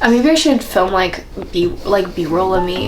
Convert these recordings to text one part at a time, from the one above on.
Maybe I should film like B-roll of me.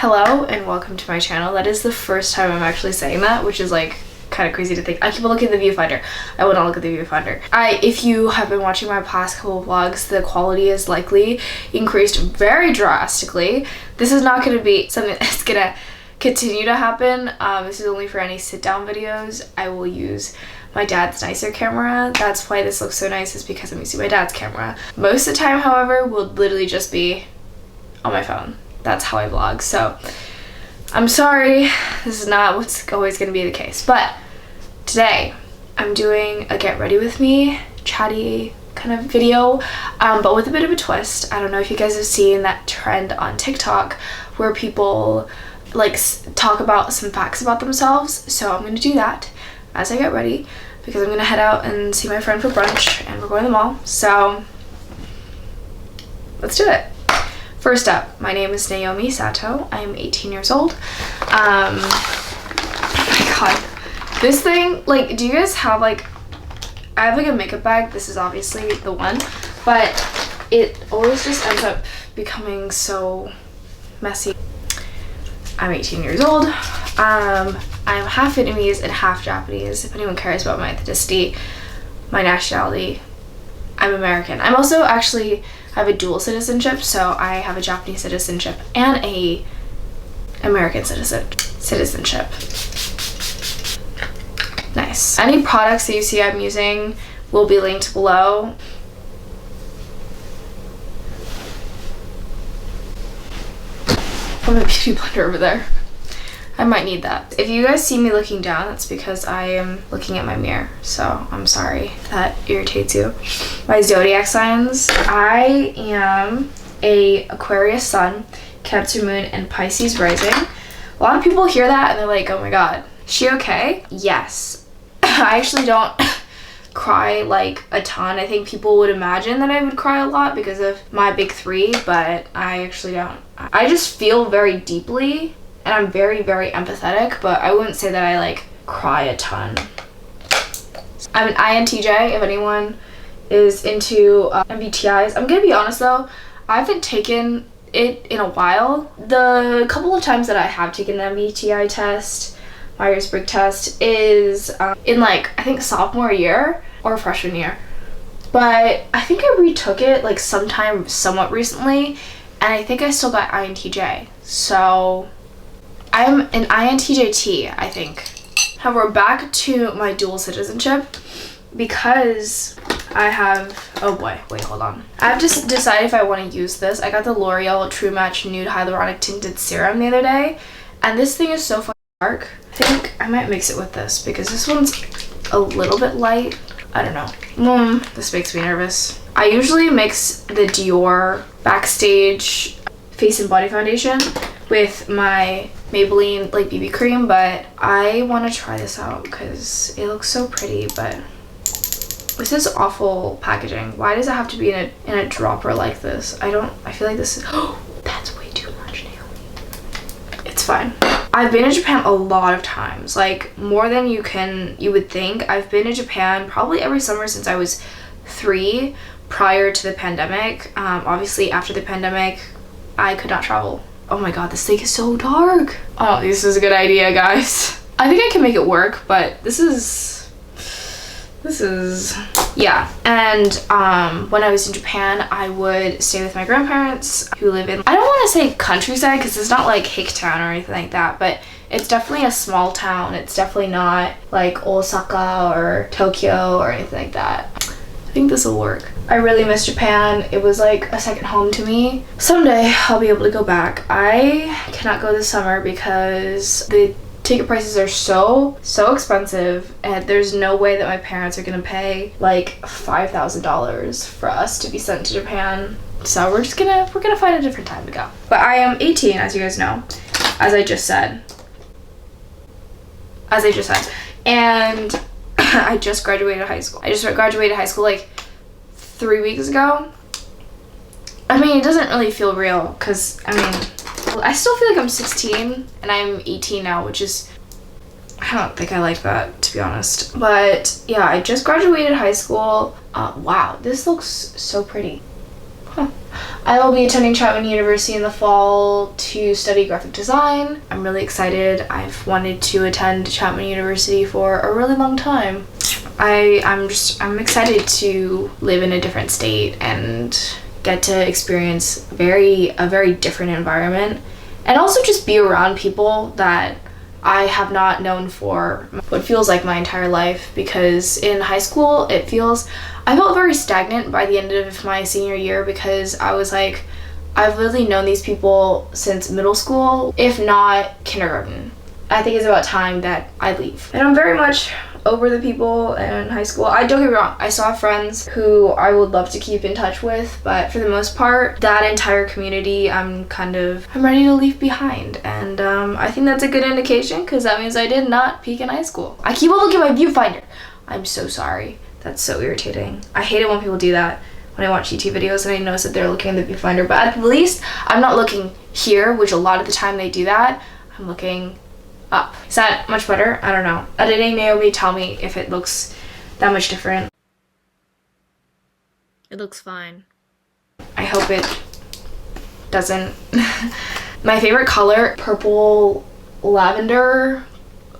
Hello and welcome to my channel. That is the first time I'm actually saying that, which is like kind of crazy to think. I keep looking at the viewfinder. I will not look at the viewfinder. If you have been watching my past couple of vlogs, the quality is likely increased very drastically. This is not going to be something that's gonna continue to happen. This is only for any sit-down videos. I will use my dad's nicer camera. That's why this looks so nice, is because I'm using my dad's camera. Most of the time, however, will literally just be on my phone. That's how I vlog. So I'm sorry, this is not what's always going to be the case. But today I'm doing a get ready with me chatty kind of video, but with a bit of a twist. I don't know if you guys have seen that trend on TikTok where people like talk about some facts about themselves. So I'm going to do that as I get ready, because I'm going to head out and see my friend for brunch and we're going to the mall. So let's do it. First up, my name is Naomi Sato. I am 18 years old. Oh my god. This thing, like, do you guys have like, I have like a makeup bag. This is obviously the one, but it always just ends up becoming so messy. I'm 18 years old. I'm half Vietnamese and half Japanese. If anyone cares about my ethnicity, my nationality, I'm American. I'm also actually, I have a dual citizenship, so I have a Japanese citizenship and a American citizenship. Nice. Any products that you see I'm using will be linked below. I have a beauty blender over there. I might need that. If you guys see me looking down, that's because I am looking at my mirror. So I'm sorry if that irritates you. My zodiac signs. I am a Aquarius sun, Cancer moon, and Pisces rising. A lot of people hear that and they're like, oh my god, is she okay? Yes. I actually don't cry like a ton. I think people would imagine that I would cry a lot because of my big three, but I actually don't. I just feel very deeply. And I'm very, very empathetic, but I wouldn't say that I like cry a ton. I'm an INTJ, if anyone is into MBTIs. I'm gonna be honest though, I haven't taken it in a while. The couple of times that I have taken the MBTI test, Myers-Briggs test, is in like, I think sophomore year or freshman year. But I think I retook it like sometime somewhat recently, and I think I still got INTJ. So I'm an INTJT, I think. However, back to my dual citizenship, because I have, oh boy, wait, hold on. I have to decide if I want to use this. I got the L'Oreal True Match Nude Hyaluronic Tinted Serum the other day, and this thing is so fucking dark. I think I might mix it with this, because this one's a little bit light. I don't know. This makes me nervous. I usually mix the Dior Backstage Face and Body Foundation with my Maybelline like BB cream, but I want to try this out because it looks so pretty. But this is awful packaging. Why does it have to be in a dropper like this? I feel like this is, oh, that's way too much, Naomi. It's fine. I've been to Japan a lot of times, like more than you would think. I've been to Japan probably every summer since I was 3, prior to the pandemic. Obviously after the pandemic I could not travel. Oh my god, this thing is so dark. Oh, this is a good idea, guys. I think I can make it work, but this is, yeah. And when I was in Japan, I would stay with my grandparents who live in, I don't want to say countryside because it's not like Hicktown or anything like that, but it's definitely a small town. It's definitely not like Osaka or Tokyo or anything like that. I think this will work. I really miss Japan. It was like a second home to me. Someday I'll be able to go back. I cannot go this summer because the ticket prices are so expensive, and there's no way that my parents are gonna pay like $5,000 for us to be sent to Japan. So we're gonna find a different time to go. But I am 18, as you guys know, as I just said. And I just graduated high school. I just graduated high school like 3 weeks ago. I mean, it doesn't really feel real because, I mean, I still feel like I'm 16 and I'm 18 now, which is, I don't think I like that, to be honest. But yeah, I just graduated high school. Wow, this looks so pretty. Huh. I will be attending Chapman University in the fall to study graphic design. I'm really excited. I've wanted to attend Chapman University for a really long time. I'm excited to live in a different state and get to experience a very different environment, and also just be around people that I have not known for what feels like my entire life, because in high school I felt very stagnant by the end of my senior year, because I was like, I've literally known these people since middle school, if not kindergarten. I think it's about time that I leave. And I'm very much over the people in high school. Don't get me wrong, I still have friends who I would love to keep in touch with, but for the most part, that entire community I'm ready to leave behind. And I think that's a good indication, because that means I did not peak in high school. I keep on looking at my viewfinder. I'm so sorry. That's so irritating. I hate it when people do that when I watch YouTube videos and I notice that they're looking at the viewfinder, but at least I'm not looking here, which a lot of the time they do that. I'm looking up. Is that much better? I don't know. Editing Naomi, tell me if it looks that much different. It looks fine. I hope it doesn't. My favorite color, purple lavender,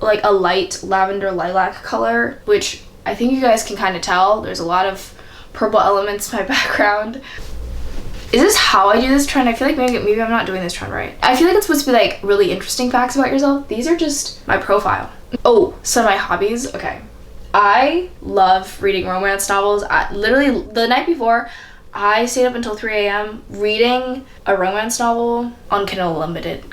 like a light lavender lilac color, which I think you guys can kind of tell. There's a lot of purple elements in my background. Is this how I do this trend? I feel like maybe I'm not doing this trend right. I feel like it's supposed to be like really interesting facts about yourself. These are just my profile. Oh, some of my hobbies. Okay. I love reading romance novels. Literally the night before, I stayed up until 3 a.m. reading a romance novel on Kindle Unlimited.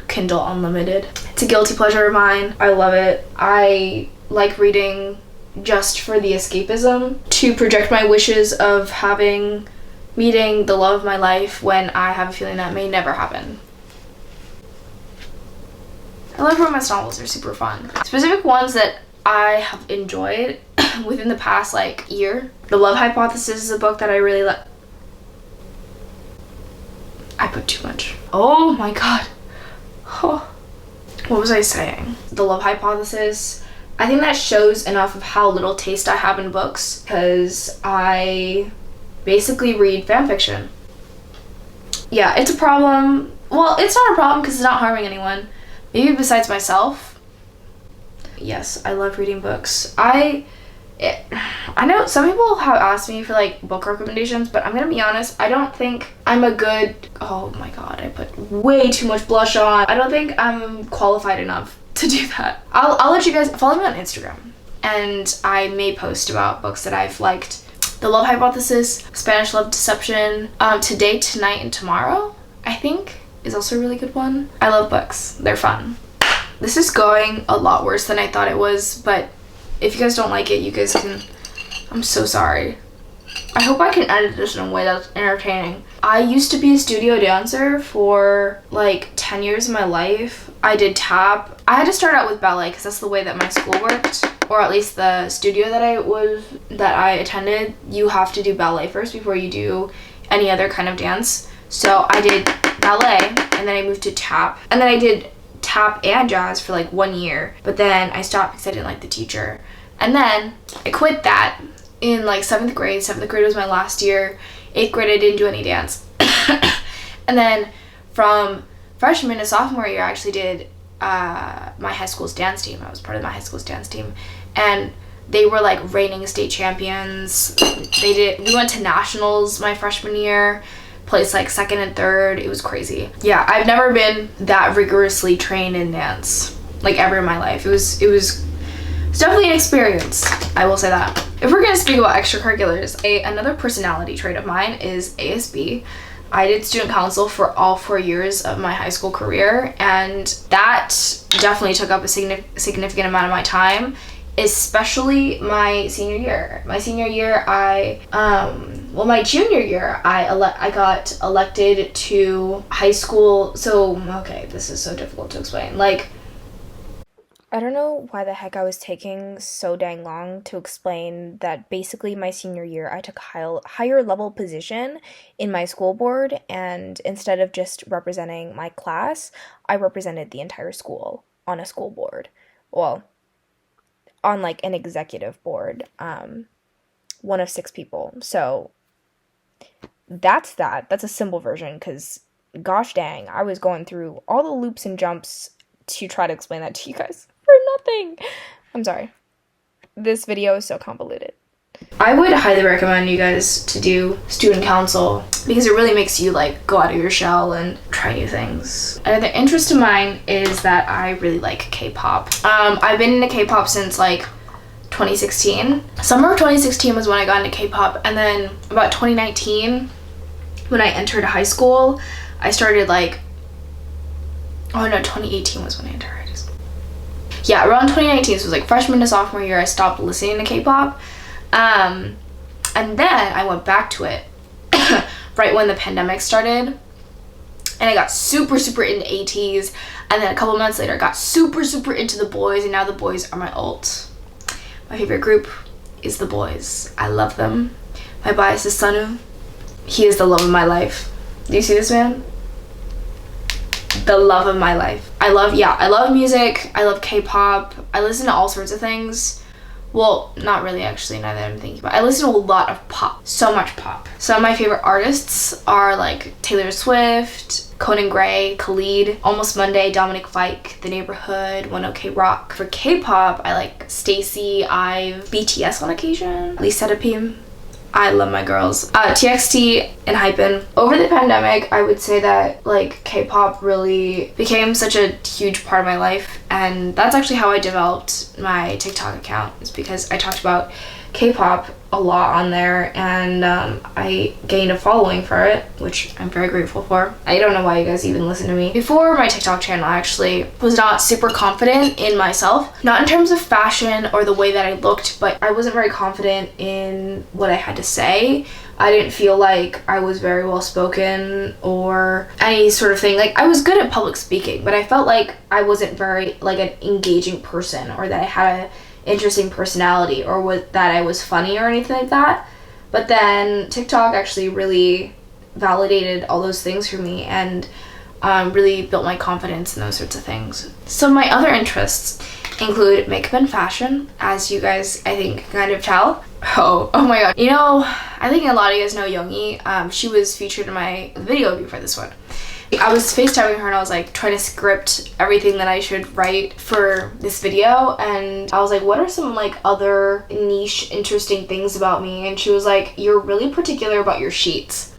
It's a guilty pleasure of mine. I love it. I like reading just for the escapism, to project my wishes of meeting the love of my life when I have a feeling that may never happen. I love romance novels. They're super fun. Specific ones that I have enjoyed within the past year. The Love Hypothesis is a book that I really like. I put too much. Oh my god. Oh. What was I saying? The Love Hypothesis. I think that shows enough of how little taste I have in books, because I basically read fan fiction. Yeah, it's a problem. Well, it's not a problem because it's not harming anyone. Maybe besides myself. Yes, I love reading books. I know some people have asked me for book recommendations, but I'm gonna be honest, I don't think I'm a good, oh my god, I put way too much blush on. I don't think I'm qualified enough to do that. I'll let you guys follow me on Instagram, and I may post about books that I've liked. The Love Hypothesis, Spanish Love Deception, Today, Tonight, and Tomorrow, I think, is also a really good one. I love books. They're fun. This is going a lot worse than I thought it was, but if you guys don't like it, you guys can... I'm so sorry. I hope I can edit this in a way that's entertaining. I used to be a studio dancer for 10 years of my life. I did tap. I had to start out with ballet because that's the way that my school worked, or at least the studio that I attended. You have to do ballet first before you do any other kind of dance. So I did ballet, and then I moved to tap, and then I did tap and jazz for 1 year, but then I stopped because I didn't like the teacher, and then I quit that in 7th grade. 7th grade was my last year. 8th grade I didn't do any dance. And then from freshman to sophomore year I actually did my high school's dance team. I was part of my high school's dance team, and they were reigning state champions. We went to nationals my freshman year, placed 2nd and 3rd. It was crazy. Yeah, I've never been that rigorously trained in dance ever in my life. It was definitely an experience, I will say that. If we're gonna speak about extracurriculars, another personality trait of mine is ASB. I did student council for all 4 years of my high school career, and that definitely took up a significant amount of my time, especially my senior year. My junior year, I got elected to high school. So, okay, this is so difficult to explain. I don't know why the heck I was taking so dang long to explain that basically my senior year I took a higher level position in my school board, and instead of just representing my class, I represented the entire school on a school board. Well, on like an executive board, one of 6 people. So that's that. That's a simple version because gosh dang, I was going through all the loops and jumps to try to explain that to you guys for nothing. I'm sorry. This video is so convoluted. I would highly recommend you guys to do student council because it really makes you like go out of your shell and try new things. Another interest of mine is that I really like K-pop. I've been into K-pop since like 2016. Summer of 2016 was when I got into K-pop, and then about 2019 when I entered high school, I started like, oh no, 2018 was when I entered high school. Yeah, around 2019, so it was like freshman to sophomore year, I stopped listening to K-pop. And then I went back to it right when the pandemic started. And I got super into ATs. And then a couple months later, I got super into the boys. And now the boys are my ult. My favorite group is the boys. I love them. My bias is Sunu. He is the love of my life. Do you see this man? The love of my life. I love music. I love K-pop. I listen to all sorts of things. Well, not really actually, now that I'm thinking about it. I listen to a lot of pop. So much pop. Some of my favorite artists are like Taylor Swift, Conan Gray, Khalid, Almost Monday, Dominic Fike, The Neighborhood, One OK Rock. For K-pop, I like Stacey, IVE, BTS on occasion, Lisa Depim. I love my girls. TXT and Hypen. Over the pandemic, I would say that like K-pop really became such a huge part of my life, and that's actually how I developed my TikTok account. It's because I talked about K-pop a lot on there, and I gained a following for it, which I'm very grateful for. I don't know why you guys even listen to me. Before my TikTok channel, I actually was not super confident in myself. Not in terms of fashion or the way that I looked, but I wasn't very confident in what I had to say. I didn't feel like I was very well spoken or any sort of thing. Like, I was good at public speaking, but I felt like I wasn't very like an engaging person, or that I had a interesting personality, or that I was funny or anything like that. But then TikTok actually really validated all those things for me, and really built my confidence in those sorts of things. So my other interests include makeup and fashion, as you guys I think kind of tell. Oh my god. You know, I think a lot of you guys know Youngie. She was featured in my video before this one. I was FaceTiming her and I was like trying to script everything that I should write for this video, and I was like, what are some like other niche interesting things about me? And she was like, you're really particular about your sheets.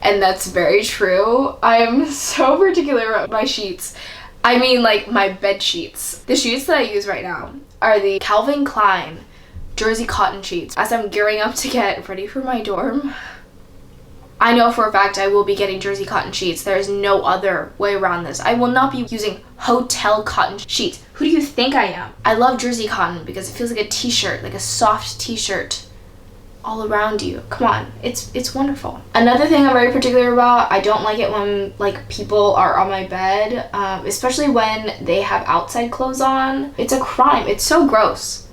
And that's very true. I'm so particular about my sheets. I mean like my bed sheets. The sheets that I use right now are the Calvin Klein jersey cotton sheets. As I'm gearing up to get ready for my dorm, I know for a fact I will be getting jersey cotton sheets. There is no other way around this. I will not be using hotel cotton sheets. Who do you think I am? I love jersey cotton because it feels like a t-shirt, like a soft t-shirt all around you. Come on, it's wonderful. Another thing I'm very particular about, I don't like it when like people are on my bed, especially when they have outside clothes on. It's a crime. It's so gross.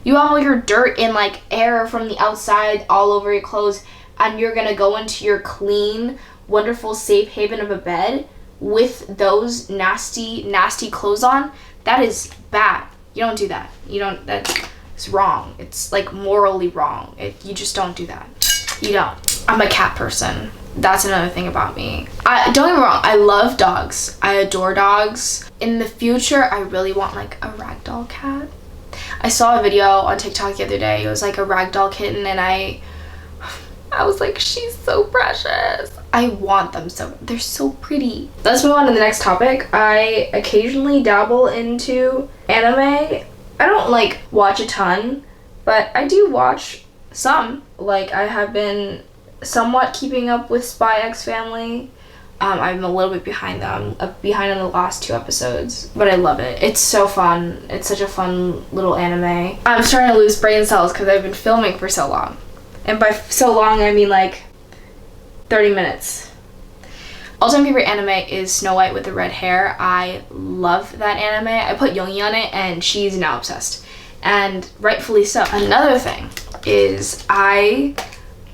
You have all your dirt and like air from the outside all over your clothes, and you're gonna go into your clean, wonderful, safe haven of a bed with those nasty clothes on. That is bad. You don't do that. That's wrong. It's like morally wrong. You just don't do that. You don't. I'm a cat person. That's another thing about me. Don't get me wrong, I love dogs. I adore dogs. In the future, I really want like a ragdoll cat. I saw a video on TikTok the other day. It was like a ragdoll kitten, and I was like, she's so precious. I want them so, they're so pretty. Let's move on to the next topic. I occasionally dabble into anime. I don't like watch a ton, but I do watch some. Like, I have been somewhat keeping up with Spy X Family. I'm a little bit behind them. Behind on the last 2 episodes, but I love it. It's so fun. It's such a fun little anime. I'm starting to lose brain cells because I've been filming for so long. And by so long, I mean like 30 minutes. all-time favorite anime is Snow White with the red hair. I love that anime. I put Yongi on it and she's now obsessed, and rightfully so. Another thing is I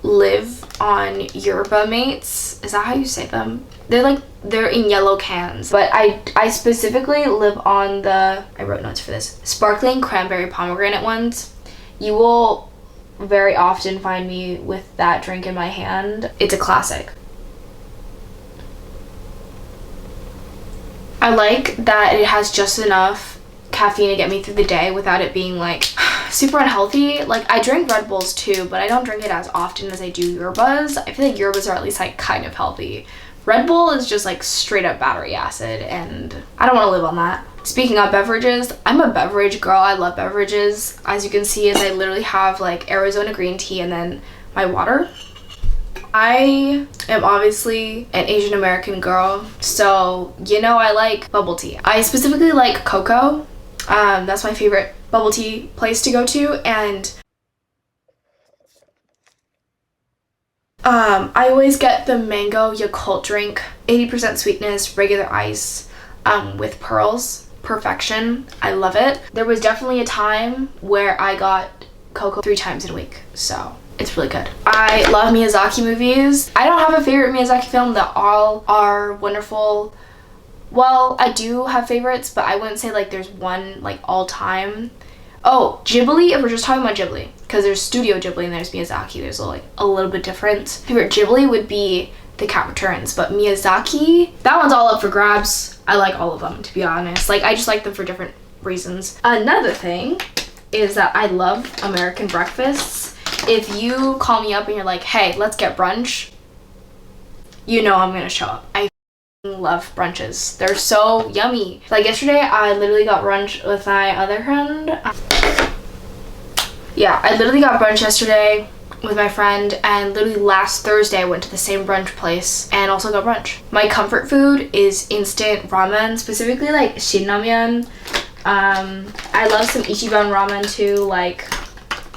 live on yerba mates. Is that how you say them? They're in yellow cans, but I specifically live on the, I wrote notes for this, sparkling cranberry pomegranate ones. You will very often find me with that drink in my hand. It's a classic. I like that it has just enough caffeine to get me through the day without it being like super unhealthy. Like, I drink Red Bulls too, but I don't drink it as often as I do yerbas. I feel like yerbas are at least like kind of healthy. Red Bull is just like straight up battery acid, and I don't want to live on that. Speaking of beverages, I'm a beverage girl. I love beverages. As you can see, is I literally have like Arizona green tea and then my water. I am obviously an Asian American girl, so you know I like bubble tea. I specifically like cocoa. That's my favorite bubble tea place to go to, and I always get the mango Yakult drink, 80% sweetness, regular ice, with pearls. Perfection. I love it. There was definitely a time where I got cocoa 3 times in a week, so it's really good. I love Miyazaki movies. I don't have a favorite Miyazaki film. That all are wonderful. Well, I do have favorites, but I wouldn't say like there's one like all time. Oh, Ghibli, if we're just talking about Ghibli, because there's Studio Ghibli and there's Miyazaki, there's like a little bit different. Favorite Ghibli would be The Cat Returns, but Miyazaki, that one's all up for grabs. I like all of them, to be honest. Like, I just like them for different reasons. Another thing is that I love American breakfasts. If you call me up and you're like, hey, let's get brunch, you know I'm gonna show up. I love brunches. They're so yummy. Like yesterday, I literally got brunch with my other friend. Yeah, I literally got brunch yesterday with my friend, and literally last Thursday I went to the same brunch place and also got brunch. My comfort food is instant ramen, specifically like shinramyeon. I love some Ichiban ramen too. Like,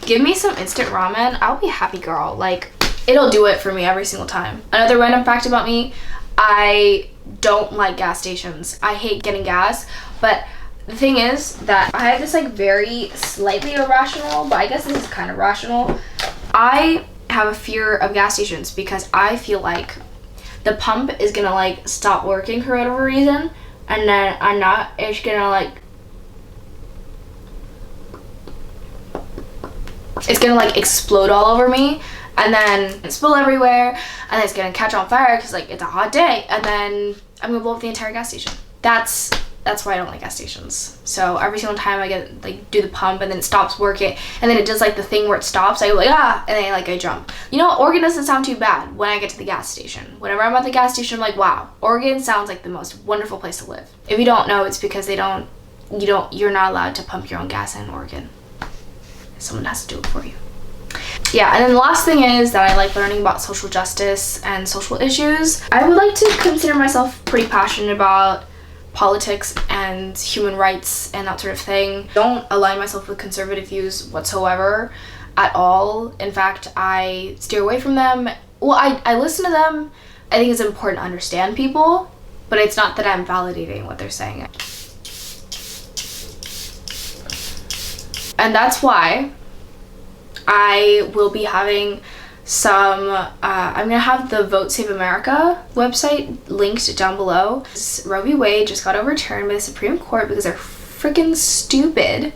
give me some instant ramen, I'll be a happy girl. Like, it'll do it for me every single time. Another random fact about me, I don't like gas stations. I hate getting gas, but the thing is that I have this like very slightly irrational, but I guess this is kind of rational. I have a fear of gas stations because I feel like the pump is gonna like stop working for whatever reason, and then it's gonna like explode all over me, and then spill everywhere, and then it's gonna catch on fire because like it's a hot day, and then I'm gonna blow up the entire gas station. That's why I don't like gas stations. So every single time I get like do the pump and then it stops working, and then it does like the thing where it stops, I go like ah, and then I jump. You know, Oregon doesn't sound too bad when I get to the gas station. Whenever I'm at the gas station, I'm like, wow, Oregon sounds like the most wonderful place to live. If you don't know, it's because you're not allowed to pump your own gas in Oregon. Someone has to do it for you. Yeah, and then the last thing is that I like learning about social justice and social issues. I would like to consider myself pretty passionate about politics and human rights and that sort of thing. Don't align myself with conservative views whatsoever at all. In fact, I steer away from them. Well, I listen to them. I think it's important to understand people, but it's not that I'm validating what they're saying. And that's why I will be having some, I'm gonna have the Vote Save America website linked down below. Roe v. Wade just got overturned by the Supreme Court because they're freaking stupid.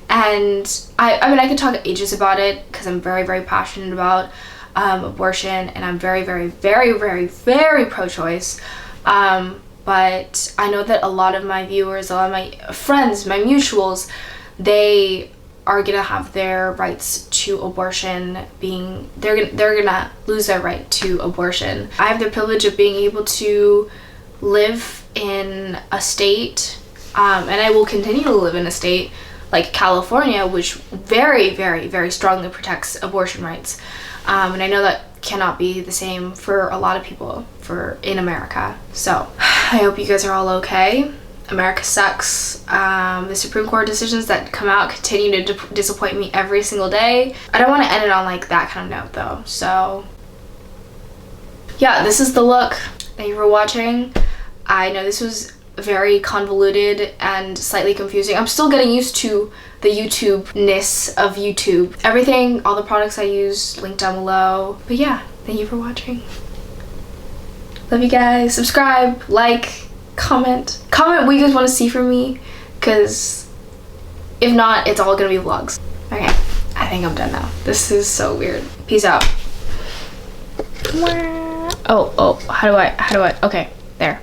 And I mean, I could talk ages about it because I'm very, very passionate about abortion, and I'm very, very, very, very, very pro-choice. But I know that a lot of my viewers, a lot of my friends, my mutuals, they are gonna have their rights to abortion they're gonna lose their right to abortion. I have the privilege of being able to live in a state, and I will continue to live in a state like California, which very, very, very strongly protects abortion rights. And I know that cannot be the same for a lot of people in America. So I hope you guys are all okay. America sucks. The Supreme Court decisions that come out continue to disappoint me every single day. I don't want to end it on like that kind of note though. So yeah, this is the look. Thank you for watching. I know this was very convoluted and slightly confusing. I'm still getting used to the YouTube-ness of YouTube. Everything, all the products I use, linked down below. But yeah, thank you for watching. Love you guys. Subscribe, like, comment. Comment what you guys want to see from me, because if not, it's all gonna be vlogs. Okay, I think I'm done now. This is so weird. Peace out. Oh, how do I, okay, there.